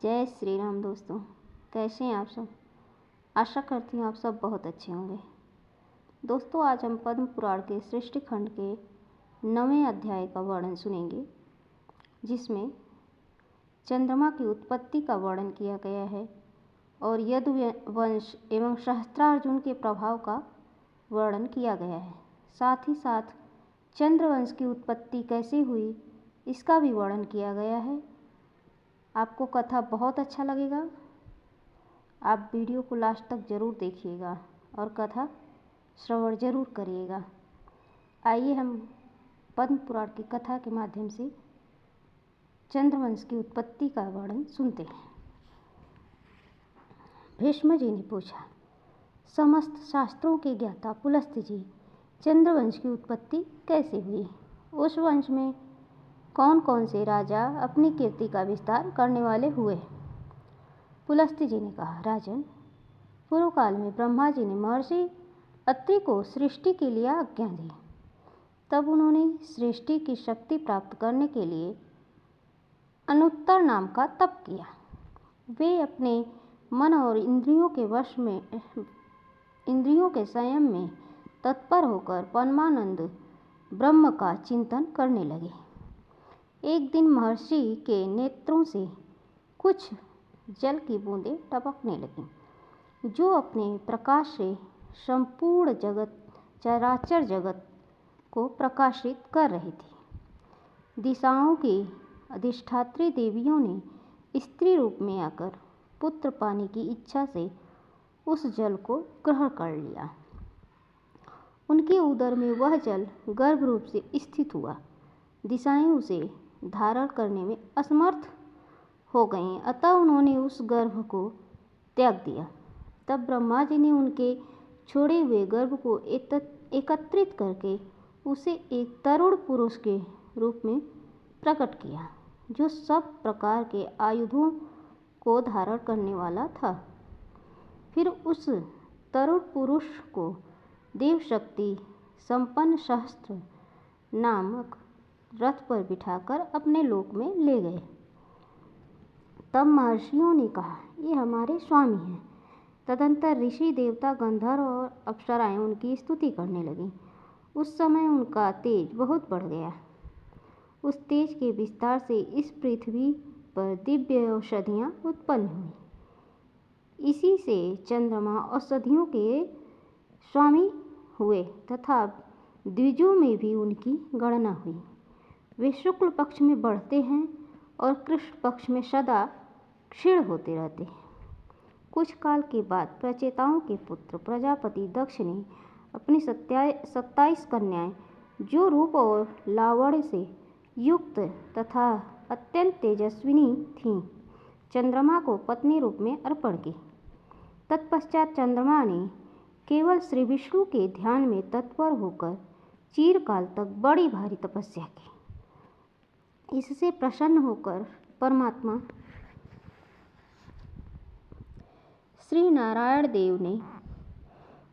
जय श्री राम दोस्तों, कैसे हैं आप सब। आशा करती हूँ आप सब बहुत अच्छे होंगे। दोस्तों, आज हम पद्म पुराण के सृष्टि खंड के 9वें अध्याय का वर्णन सुनेंगे, जिसमें चंद्रमा की उत्पत्ति का वर्णन किया गया है और यदुवंश एवं सहस्त्रार्जुन के प्रभाव का वर्णन किया गया है। साथ ही साथ चंद्रवंश की उत्पत्ति कैसे हुई इसका भी वर्णन किया गया है। आपको कथा बहुत अच्छा लगेगा। आप वीडियो को लास्ट तक ज़रूर देखिएगा और कथा श्रवण जरूर करिएगा। आइए हम पद्म पुराण की कथा के माध्यम से चंद्रवंश की उत्पत्ति का वर्णन सुनते हैं। भीष्म जी ने पूछा, समस्त शास्त्रों के ज्ञाता पुलस्त्य जी, चंद्रवंश की उत्पत्ति कैसे हुई? उस वंश में कौन कौन से राजा अपनी कीर्ति का विस्तार करने वाले हुए? पुलस्त्य जी ने कहा, राजन, पूर्व काल में ब्रह्मा जी ने महर्षि अत्रि को सृष्टि के लिए आज्ञा दी। तब उन्होंने सृष्टि की शक्ति प्राप्त करने के लिए अनुत्तर नाम का तप किया। वे अपने मन और इंद्रियों के संयम में तत्पर होकर परमानंद ब्रह्म का चिंतन करने लगे। एक दिन महर्षि के नेत्रों से कुछ जल की बूंदें टपकने लगीं, जो अपने प्रकाश से संपूर्ण चराचर जगत को प्रकाशित कर रही थी। दिशाओं की अधिष्ठात्री देवियों ने स्त्री रूप में आकर पुत्र पाने की इच्छा से उस जल को ग्रहण कर लिया। उनके उदर में वह जल गर्भ रूप से स्थित हुआ। दिशाएं उसे धारण करने में असमर्थ हो गईं, अतः उन्होंने उस गर्भ को त्याग दिया। तब ब्रह्मा जी ने उनके छोड़े हुए गर्भ को एकत्रित करके उसे एक तरुण पुरुष के रूप में प्रकट किया, जो सब प्रकार के आयुधों को धारण करने वाला था। फिर उस तरुण पुरुष को देव शक्ति संपन्न सहस्त्र नामक रथ पर बिठाकर अपने लोक में ले गए। तब महर्षियों ने कहा, ये हमारे स्वामी हैं। तदंतर ऋषि, देवता, गंधर्व और अप्सराएं उनकी स्तुति करने लगीं। उस समय उनका तेज बहुत बढ़ गया। उस तेज के विस्तार से इस पृथ्वी पर दिव्य औषधियाँ उत्पन्न हुई। इसी से चंद्रमा औषधियों के स्वामी हुए तथा द्विजों में भी उनकी गणना हुई। वे शुक्ल पक्ष में बढ़ते हैं और कृष्ण पक्ष में सदा क्षीण होते रहते हैं। कुछ काल के बाद प्रचेताओं के पुत्र प्रजापति दक्ष ने अपनी 27 कन्याएं, जो रूप और लावण्य से युक्त तथा अत्यंत तेजस्विनी थीं, चंद्रमा को पत्नी रूप में अर्पण की। तत्पश्चात चंद्रमा ने केवल श्री विष्णु के ध्यान में तत्पर होकर चिरकाल तक बड़ी भारी तपस्या की। इससे प्रसन्न होकर परमात्मा श्री नारायण देव ने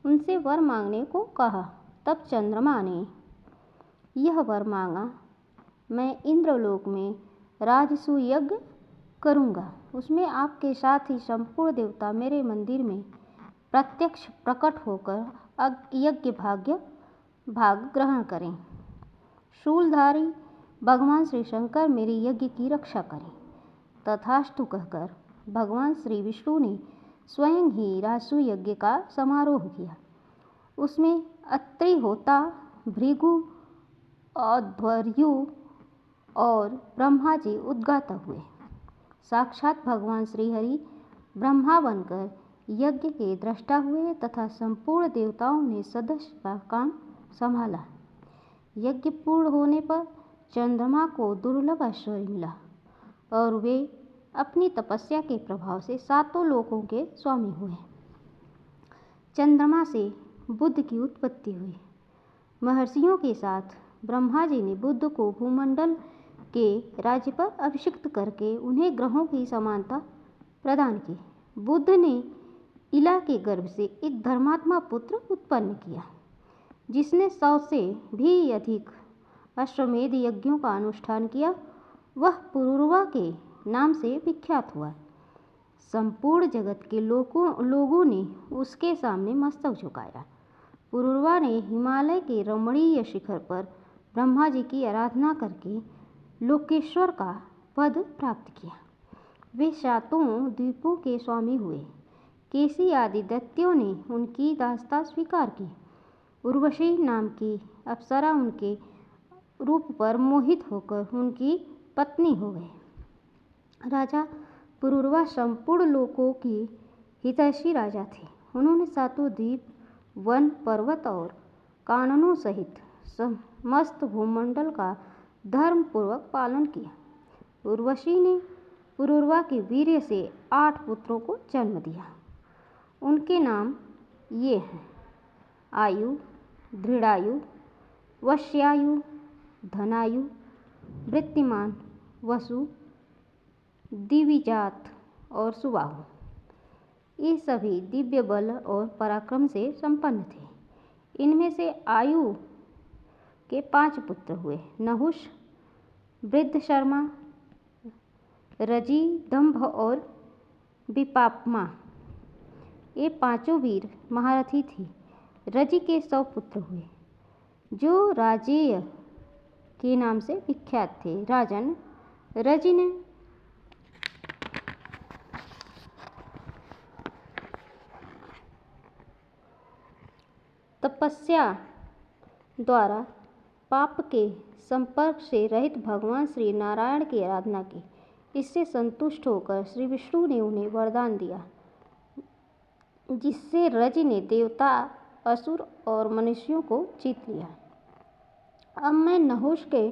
उनसे वर मांगने को कहा। तब चंद्रमा ने यह वर मांगा, मैं इंद्रलोक में राजसू यज्ञ करूँगा। उसमें आपके साथ ही संपूर्ण देवता मेरे मंदिर में प्रत्यक्ष प्रकट होकर यज्ञ भाग ग्रहण करें। शूलधारी भगवान श्री शंकर मेरे यज्ञ की रक्षा करें। तथास्तु कहकर भगवान श्री विष्णु ने स्वयं ही राजसू यज्ञ का समारोह किया। उसमें अत्रि, होता, भृगु, औध्वर्यु और ब्रह्मा जी उद्गाता हुए। साक्षात भगवान श्रीहरि ब्रह्मा बनकर यज्ञ के दृष्टा हुए तथा संपूर्ण देवताओं ने सदस्य का काम संभाला। यज्ञ पूर्ण होने पर चंद्रमा को दुर्लभ ऐश्वर्य मिला और वे अपनी तपस्या के प्रभाव से 7 लोकों के स्वामी हुए। चंद्रमा से बुध की उत्पत्ति हुई। महर्षियों के साथ ब्रह्मा जी ने बुध को भूमंडल के राज्य पर अभिषिक्त करके उन्हें ग्रहों की समानता प्रदान की। बुध ने इला के गर्भ से एक धर्मात्मा पुत्र उत्पन्न किया, जिसने 100 से भी अधिक अश्वमेध यज्ञों का अनुष्ठान किया। वह पुरुरवा के नाम से विख्यात हुआ। संपूर्ण जगत के लोगों ने उसके सामने मस्तक झुकाया। पुरूरवा ने हिमालय के रमणीय शिखर पर ब्रह्मा जी की आराधना करके लोकेश्वर का पद प्राप्त किया। वे 7 द्वीपों के स्वामी हुए। केसी आदि दैत्यों ने उनकी दासता स्वीकार की। उर्वशी नाम की अप्सरा उनके रूप पर मोहित होकर उनकी पत्नी हो गई। राजा पुरूरवा संपूर्ण लोकों की हितैषी राजा थे। उन्होंने 7 द्वीप, वन, पर्वत और काननों सहित समस्त भूमंडल का धर्मपूर्वक पालन किया। उर्वशी ने पुरूरवा के वीर्य से 8 पुत्रों को जन्म दिया। उनके नाम ये हैं: आयु, दृढ़ायु, वश्यायु, धनायु, वृत्तिमान, वसु, दिविजात और सुबाहु। ये सभी दिव्य बल और पराक्रम से संपन्न थे। इनमें से आयु के 5 पुत्र हुए: नहुष, वृद्धशर्मा, रजि, दंभ और विपाप्मा। ये 5 वीर महारथी थे। रजि के 100 पुत्र हुए, जो राजेय के नाम से विख्यात थे। राजन रजि ने तपस्या द्वारा पाप के संपर्क से रहित भगवान श्री नारायण की आराधना की। इससे संतुष्ट होकर श्री विष्णु ने उन्हें वरदान दिया, जिससे रजि ने देवता, असुर और मनुष्यों को जीत लिया। अब मैं नहुष के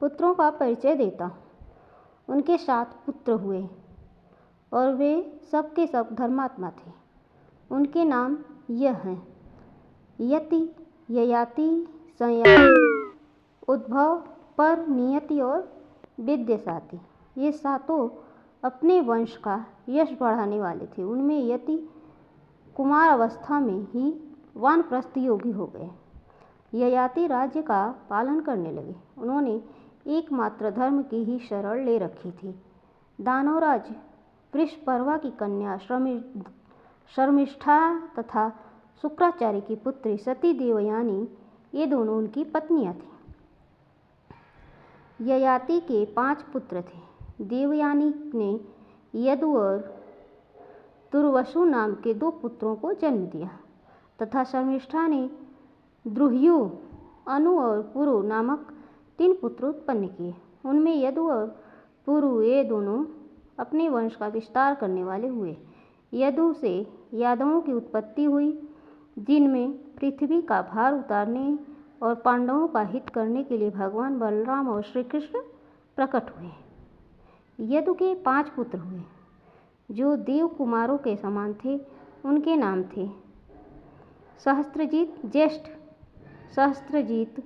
पुत्रों का परिचय देता हूँ। उनके 7 पुत्र हुए और वे सब के सब धर्मात्मा थे। उनके नाम यह हैं: यति, ययाति, संयाति, उद्भव, पर, नियति और विद्यासाति। ये 7 अपने वंश का यश बढ़ाने वाले थे। उनमें यति कुमार अवस्था में ही वानप्रस्थ योगी हो गए। ययाति राज्य का पालन करने लगे। उन्होंने एकमात्र धर्म की ही शरण ले रखी थी। दानवराज वृषपर्वा की कन्या शर्मिष्ठा तथा शुक्राचार्य की पुत्री सती देवयानी, ये दोनों उनकी पत्नियां थीं। ययाति के 5 पुत्र थे। देवयानी ने यदु और दुर्वसु नाम के 2 पुत्रों को जन्म दिया तथा शर्मिष्ठा ने द्रुह्यु, अनु और पुरु नामक 3 पुत्र उत्पन्न किए। उनमें यदु और पुरु ये दोनों अपने वंश का विस्तार करने वाले हुए। यदु से यादवों की उत्पत्ति हुई, जिनमें पृथ्वी का भार उतारने और पांडवों का हित करने के लिए भगवान बलराम और श्री कृष्ण प्रकट हुए। यदु के 5 पुत्र हुए, जो देव कुमारों के समान थे। उनके नाम थे: सहस्त्रजीत, ज्येष्ठ, सहस्त्रजीत,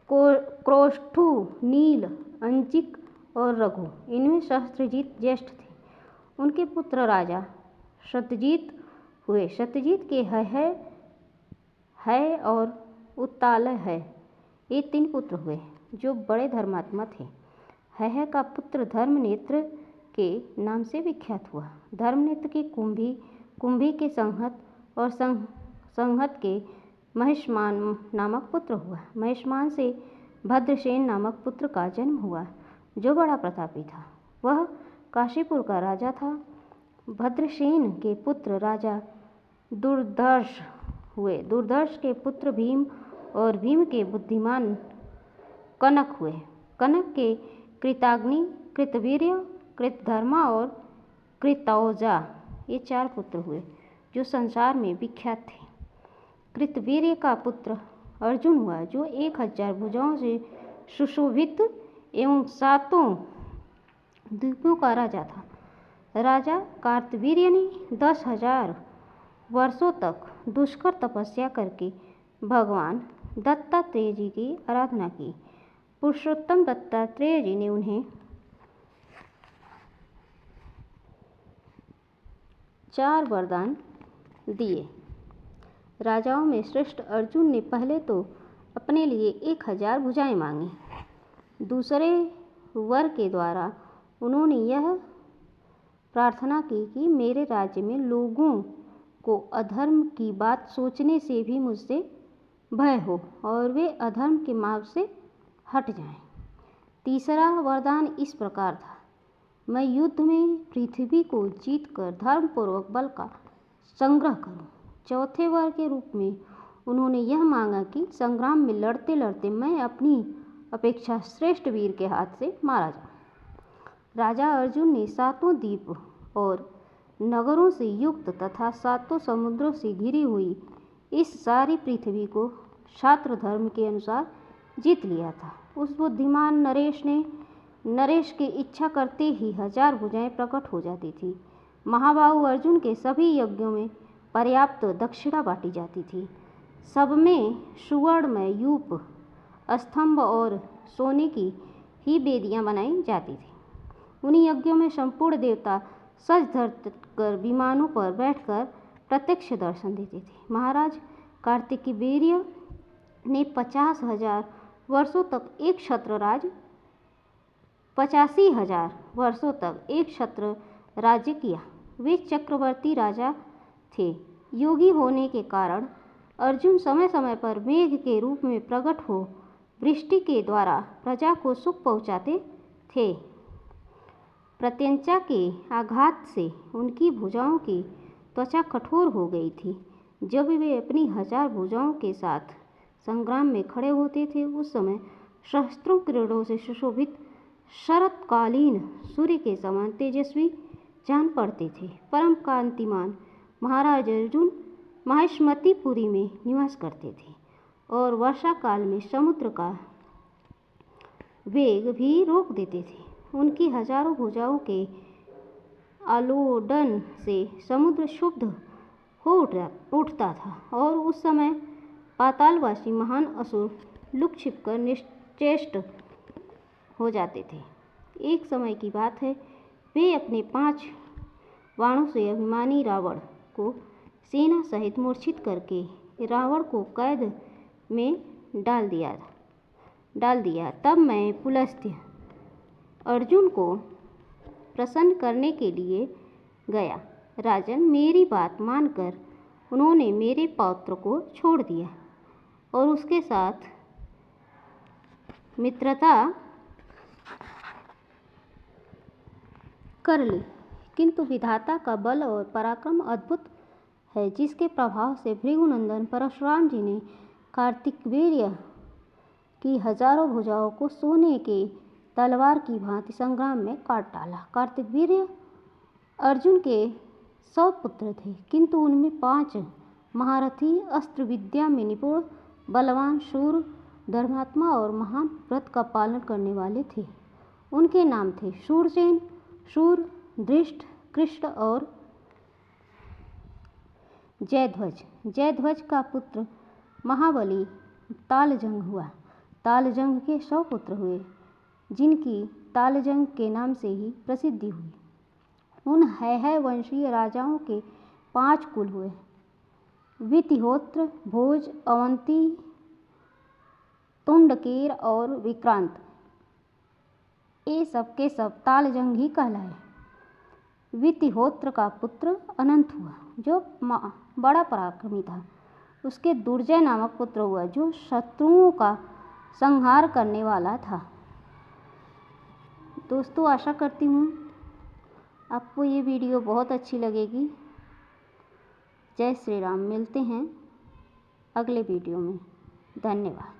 क्रोष्ठु, नील, अंचिक और रघु। इनमें सहस्त्रजीत ज्येष्ठ थे। उनके पुत्र राजा सत्यजीत हुए। सत्यजीत के है और उत्तालय है, ये 3 पुत्र हुए, जो बड़े धर्मात्मा थे। है का पुत्र धर्मनेत्र के नाम से विख्यात हुआ। धर्मनेत्र के कुंभी के संहत और संहत के महिष्मान नामक पुत्र हुआ। महिष्मान से भद्रसेन नामक पुत्र का जन्म हुआ, जो बड़ा प्रतापी था। वह काशीपुर का राजा था। भद्रसेन के पुत्र राजा दुर्धर्ष हुए। दुर्धर्ष के पुत्र भीम और भीम के बुद्धिमान कनक हुए। कनक के कृताग्नि, कृतवीर्य, कृतधर्मा और कृतौजा, ये 4 पुत्र हुए, जो संसार में विख्यात थे। कृतवीर्य का पुत्र अर्जुन हुआ, जो 1000 भुजाओं से सुशोभित एवं 7 द्वीपों का राजा था। राजा कार्तवीर्य ने 10,000 वर्षों तक दुष्कर तपस्या करके भगवान दत्तात्रेय जी की आराधना की। पुरुषोत्तम दत्तात्रेय जी ने उन्हें 4 वरदान दिए। राजाओं में श्रेष्ठ अर्जुन ने पहले तो अपने लिए 1000 भुजाएं मांगी। दूसरे वर के द्वारा उन्होंने यह प्रार्थना की कि मेरे राज्य में लोगों को अधर्म की बात सोचने से भी मुझसे भय हो और वे अधर्म के मार्ग से हट जाएं। तीसरा वरदान इस प्रकार था, मैं युद्ध में पृथ्वी को जीतकर धर्मपूर्वक बल का संग्रह करूं। चौथे वर के रूप में उन्होंने यह मांगा कि संग्राम में लड़ते लड़ते मैं अपनी अपेक्षा श्रेष्ठ वीर के हाथ से मारा जाऊं। राजा अर्जुन ने सातों द्वीप और नगरों से युक्त तथा सातों समुद्रों से घिरी हुई इस सारी पृथ्वी को क्षात्र धर्म के अनुसार जीत लिया था। उस बुद्धिमान नरेश की इच्छा करते ही 1000 भुजाएं प्रकट हो जाती थी। महाबाहु अर्जुन के सभी यज्ञों में पर्याप्त दक्षिणा बांटी जाती थी। सब में सुवर्ण में यूप स्तंभ और सोने की ही वेदियां बनाई जाती थी। उन्हीं यज्ञों में संपूर्ण देवता सज धज कर विमानों पर बैठकर प्रत्यक्ष दर्शन देते थे। महाराज कार्तिकेय ने 50,000 वर्षों तक एक छत्र राज 85,000 वर्षों तक एक छत्र राज्य किया। वे चक्रवर्ती राजा थे। योगी होने के कारण अर्जुन समय समय पर मेघ के रूप में प्रकट हो वृष्टि के द्वारा प्रजा को सुख पहुँचाते थे। प्रत्यंचा के आघात से उनकी भुजाओं की त्वचा कठोर हो गई थी। जब वे अपनी 1000 भुजाओं के साथ संग्राम में खड़े होते थे उस समय सहस्त्रों किरणों से सुशोभित शरतकालीन सूर्य के समान तेजस्वी जान पड़ते थे। परम कांतिमान महाराज अर्जुन माहिष्मतीपुरी में निवास करते थे और वर्षा काल में समुद्र का वेग भी रोक देते थे। उनकी 1000 भुजाओं के आलोडन से समुद्र शुद्ध हो उठता था और उस समय पातालवासी महान असुर लुक छिपकर निश्चेष्ट हो जाते थे। एक समय की बात है, वे अपने 5 बाणों से अभिमानी रावण को सेना सहित मूर्छित करके रावण को कैद में डाल दिया। तब मैं पुलस्त्य अर्जुन को प्रसन्न करने के लिए गया। राजन, मेरी बात मानकर उन्होंने मेरे पौत्र को छोड़ दिया और उसके साथ मित्रता कर ली। किंतु विधाता का बल और पराक्रम अद्भुत है, जिसके प्रभाव से भृगुनंदन परशुराम जी ने कार्तिकेय की 1000 भुजाओं को सोने के तलवार की भांति संग्राम में काट डाला। कार्तिकेय अर्जुन के 100 पुत्र थे, किंतु उनमें 5 महारथी, अस्त्र विद्या में निपुण, बलवान, शूर, धर्मात्मा और महान व्रत का पालन करने वाले थे। उनके नाम थे शूरसेन, शूर, धृष्ट, कृष्ण और जयध्वज। जयध्वज का पुत्र महाबली तालजंग हुआ। तालजंग के 100 पुत्र हुए, जिनकी तालजंग के नाम से ही प्रसिद्धि हुई। उन हैहय वंशीय राजाओं के 5 कुल हुए, वितिहोत्र, भोज, अवंती, तुंडकेर और विक्रांत। ये सब के सब तालजंग ही कहलाए। वितिहोत्र का पुत्र अनंत हुआ, जो बड़ा पराक्रमी था। उसके दुर्जय नामक पुत्र हुआ, जो शत्रुओं का संहार करने वाला था। दोस्तों, आशा करती हूँ आपको ये वीडियो बहुत अच्छी लगेगी। जय श्री राम। मिलते हैं अगले वीडियो में। धन्यवाद।